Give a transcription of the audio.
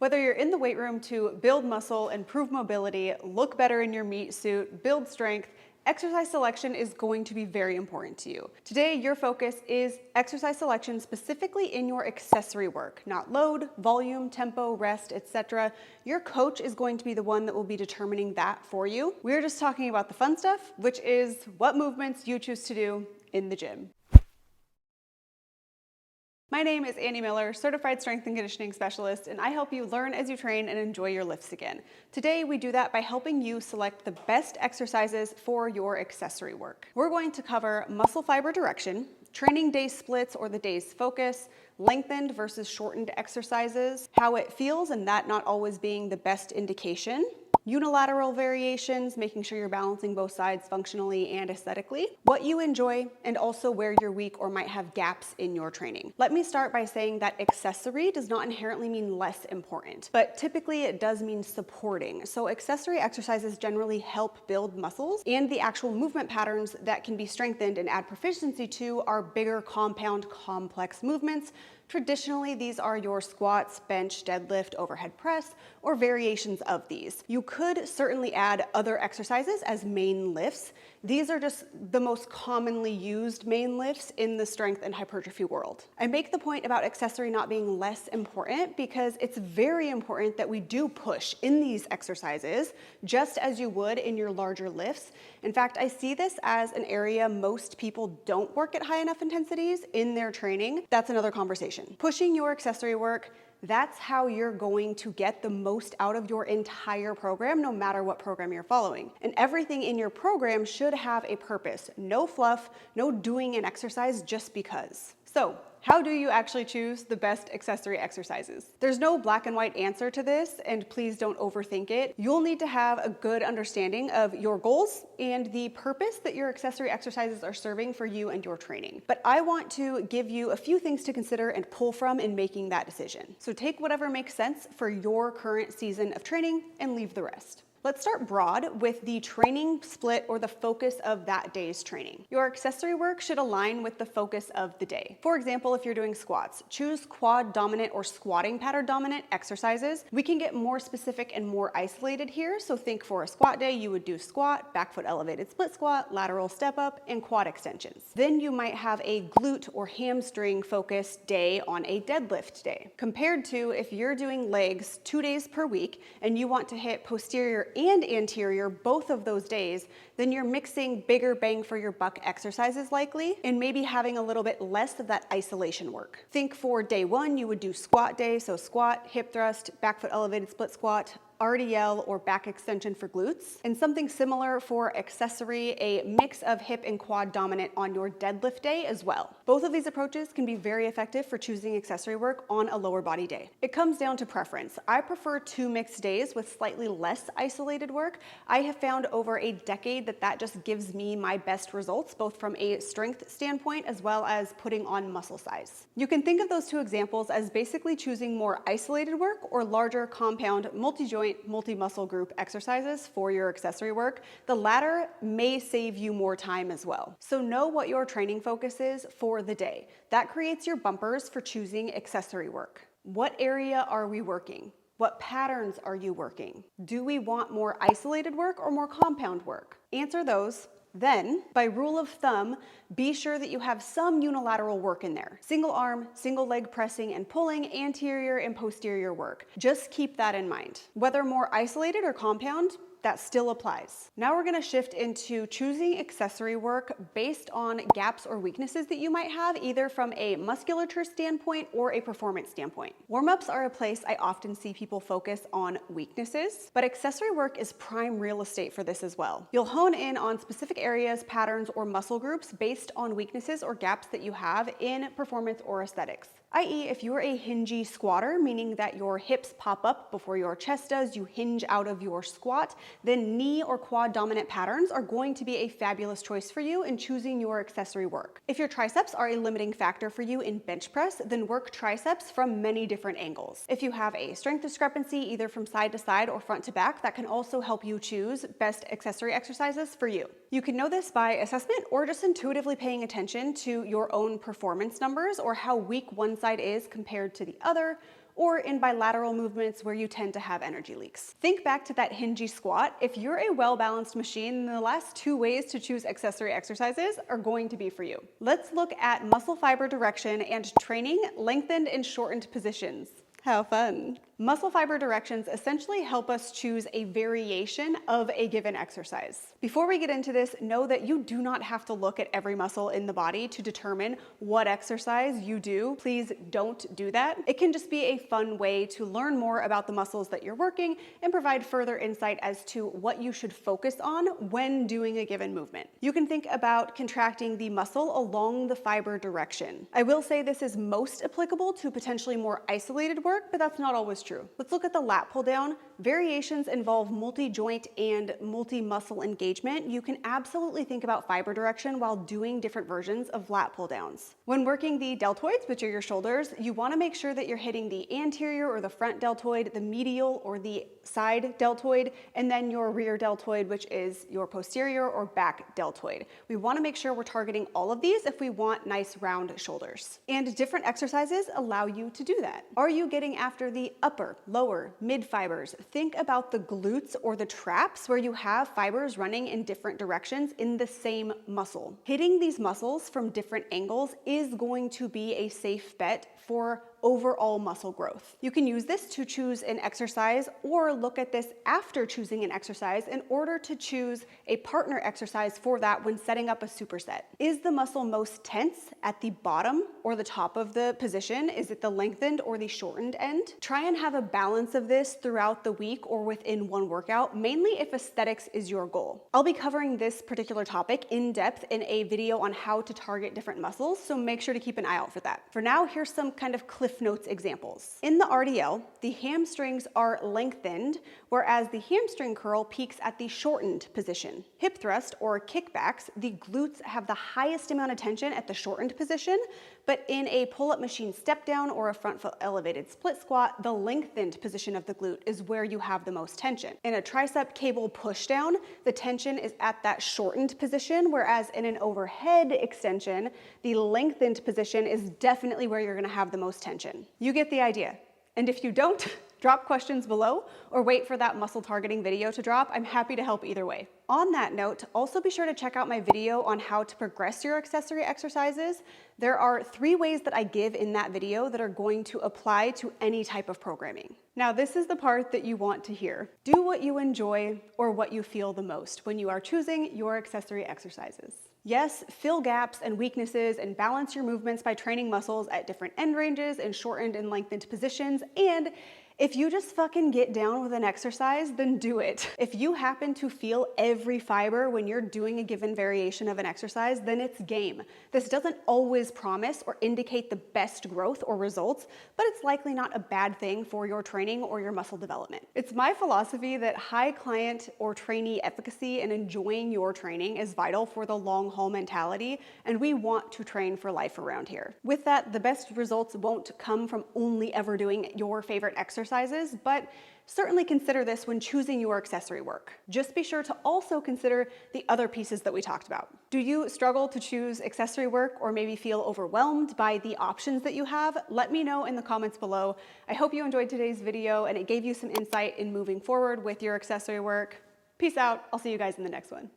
Whether you're in the weight room to build muscle, improve mobility, look better in your meat suit, build strength, exercise selection is going to be very important to you. Today, your focus is exercise selection specifically in your accessory work, not load, volume, tempo, rest, etc. Your coach is going to be the one that will be determining that for you. We're just talking about the fun stuff, which is what movements you choose to do in the gym. My name is Annie Miller, Certified Strength and Conditioning Specialist, and I help you learn as you train and enjoy your lifts again. Today, we do that by helping you select the best exercises for your accessory work. We're going to cover muscle fiber direction, training day splits or the day's focus, lengthened versus shortened exercises, how it feels and that not always being the best indication, unilateral variations, making sure you're balancing both sides functionally and aesthetically, what you enjoy, and also where you're weak or might have gaps in your training. Let me start by saying that accessory does not inherently mean less important, but typically it does mean supporting. So accessory exercises generally help build muscles, and the actual movement patterns that can be strengthened and add proficiency to are bigger, compound, complex movements. Traditionally, these are your squats, bench, deadlift, overhead press, or variations of these. You could certainly add other exercises as main lifts. These are just the most commonly used main lifts in the strength and hypertrophy world. I make the point about accessory not being less important because it's very important that we do push in these exercises just as you would in your larger lifts. In fact, I see this as an area most people don't work at high enough intensities in their training. That's another conversation. Pushing your accessory work, that's how you're going to get the most out of your entire program, no matter what program you're following. And everything in your program should have a purpose. No fluff, no doing an exercise just because. So, how do you actually choose the best accessory exercises? There's no black and white answer to this, and please don't overthink it. You'll need to have a good understanding of your goals and the purpose that your accessory exercises are serving for you and your training. But I want to give you a few things to consider and pull from in making that decision. So take whatever makes sense for your current season of training and leave the rest. Let's start broad with the training split or the focus of that day's training. Your accessory work should align with the focus of the day. For example, if you're doing squats, choose quad dominant or squatting pattern dominant exercises. We can get more specific and more isolated here. So think for a squat day, you would do squat, back foot elevated split squat, lateral step up, and quad extensions. Then you might have a glute or hamstring focused day on a deadlift day. Compared to if you're doing legs 2 days per week and you want to hit posterior and anterior both of those days, then you're mixing bigger bang for your buck exercises likely, and maybe having a little bit less of that isolation work. Think for day one, you would do squat day, so squat, hip thrust, back foot elevated split squat, RDL or back extension for glutes, and something similar for accessory, a mix of hip and quad dominant on your deadlift day as well. Both of these approaches can be very effective for choosing accessory work on a lower body day. It comes down to preference. I prefer 2 mixed days with slightly less isolated work. I have found over a decade that just gives me my best results, both from a strength standpoint as well as putting on muscle size. You can think of those 2 examples as basically choosing more isolated work or larger compound multi-joint multi-muscle group exercises for your accessory work. The latter may save you more time as well. So know what your training focus is for the day. That creates your bumpers for choosing accessory work. What area are we working? What patterns are you working? Do we want more isolated work or more compound work? Answer those. Then, by rule of thumb, be sure that you have some unilateral work in there. Single arm, single leg pressing and pulling, anterior and posterior work. Just keep that in mind. Whether more isolated or compound, that still applies. Now we're gonna shift into choosing accessory work based on gaps or weaknesses that you might have, either from a musculature standpoint or a performance standpoint. Warm-ups are a place I often see people focus on weaknesses, but accessory work is prime real estate for this as well. You'll hone in on specific areas, patterns, or muscle groups based on weaknesses or gaps that you have in performance or aesthetics. i.e. if you're a hingy squatter, meaning that your hips pop up before your chest does, you hinge out of your squat, then knee or quad dominant patterns are going to be a fabulous choice for you in choosing your accessory work. If your triceps are a limiting factor for you in bench press, then work triceps from many different angles. If you have a strength discrepancy either from side to side or front to back, that can also help you choose best accessory exercises for you. You can know this by assessment or just intuitively paying attention to your own performance numbers or how weak one side is compared to the other, or in bilateral movements where you tend to have energy leaks. Think back to that hingy squat. If you're a well-balanced machine, then the last two ways to choose accessory exercises are going to be for you. Let's look at muscle fiber direction and training lengthened and shortened positions. How fun. Muscle fiber directions essentially help us choose a variation of a given exercise. Before we get into this, know that you do not have to look at every muscle in the body to determine what exercise you do. Please don't do that. It can just be a fun way to learn more about the muscles that you're working and provide further insight as to what you should focus on when doing a given movement. You can think about contracting the muscle along the fiber direction. I will say this is most applicable to potentially more isolated work, but that's not always true. Let's look at the lat pull down. Variations involve multi-joint and multi-muscle engagement. You can absolutely think about fiber direction while doing different versions of lat pull downs. When working the deltoids, which are your shoulders, you want to make sure that you're hitting the anterior or the front deltoid, the medial or the side deltoid, and then your rear deltoid, which is your posterior or back deltoid. We want to make sure we're targeting all of these if we want nice round shoulders. And different exercises allow you to do that. Are you getting after the upper, lower, mid fibers? Think about the glutes or the traps where you have fibers running in different directions in the same muscle. Hitting these muscles from different angles is going to be a safe bet for overall muscle growth. You can use this to choose an exercise or look at this after choosing an exercise in order to choose a partner exercise for that when setting up a superset. Is the muscle most tense at the bottom or the top of the position? Is it the lengthened or the shortened end? Try and have a balance of this throughout the week or within one workout, mainly if aesthetics is your goal. I'll be covering this particular topic in depth in a video on how to target different muscles, so make sure to keep an eye out for that. For now, here's some kind of cliff notes examples. In the RDL, the hamstrings are lengthened, whereas the hamstring curl peaks at the shortened position. Hip thrust or kickbacks, the glutes have the highest amount of tension at the shortened position, but in a pull-up machine step down or a front foot elevated split squat, the lengthened position of the glute is where you have the most tension. In a tricep cable push down, the tension is at that shortened position, whereas in an overhead extension, the lengthened position is definitely where you're gonna have the most tension. You get the idea. And if you don't, drop questions below or wait for that muscle targeting video to drop. I'm happy to help either way. On that note, also be sure to check out my video on how to progress your accessory exercises. There are 3 ways that I give in that video that are going to apply to any type of programming. Now, this is the part that you want to hear. Do what you enjoy or what you feel the most when you are choosing your accessory exercises. Yes, fill gaps and weaknesses and balance your movements by training muscles at different end ranges and shortened and lengthened positions. And if you just fucking get down with an exercise, then do it. If you happen to feel every fiber when you're doing a given variation of an exercise, then it's game. This doesn't always promise or indicate the best growth or results, but it's likely not a bad thing for your training or your muscle development. It's my philosophy that high client or trainee efficacy and enjoying your training is vital for the long haul mentality, and we want to train for life around here. With that, the best results won't come from only ever doing your favorite exercises, but certainly consider this when choosing your accessory work. Just be sure to also consider the other pieces that we talked about. Do you struggle to choose accessory work or maybe feel overwhelmed by the options that you have? Let me know in the comments below. I hope you enjoyed today's video and it gave you some insight in moving forward with your accessory work. Peace out. I'll see you guys in the next one.